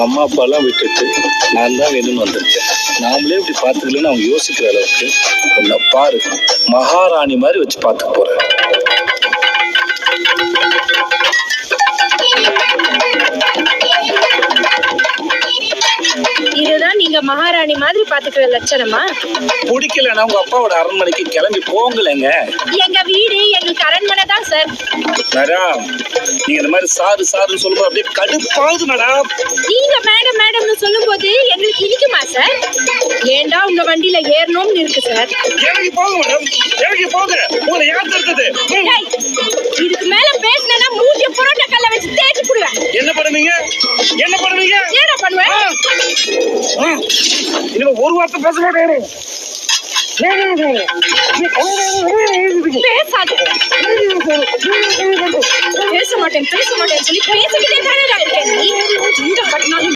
அம்மா அப்பா எல்லாம் விட்டுட்டு நான் தான் வேணும்னு வந்திருக்கேன். நாமளே இப்படி பார்த்துக்கலன்னு அவங்க யோசிக்கிற அளவுக்கு உன்னை பாரு, மகாராணி மாதிரி வச்சு பார்த்துக்க போறேன். இதுதான் நீங்க மகாராணி மாதிரி பாத்துக்கிற லட்சணமா? பிடிக்கலன்னா உங்க அப்பாவோட அரண்மனைக்கு கிளம்பி போங்கலங்க. எங்க வீடு எங்களுக்கு அரண்மனை தான் சார். மேடம், நீங்க இந்த மாதிரி சாரு சாருன்னு சொல்லும்போது அப்படியே கடுப்பாகுது மேடம். நீங்க மேடம் மேடம்னு சொல்லும் போது எங்களுக்கு இனிக்குமா சார்? ஏண்டா உங்க வண்டியில ஏறணும்னு இருக்கு சார். இறங்கி போங்க மேடம், இறங்கி போங்க. உங்களை யார் தடுத்தது? இதுக்கு மேல பேசினா மூஞ்சி புரோட்டா கல்ல வச்சு தேய்ச்சி புடுவேன். என்ன பண்ணுவீங்க? என்ன பண்ணுவீங்க? என்ன பண்ணுவேன்? இனிமே ஒரு வார்த்தை பேச மாட்டேன். பேச மாட்டேன் சொல்லி பேசிக்கிட்டே தானே இருக்கேன். நீ இந்த கட்டினாலும்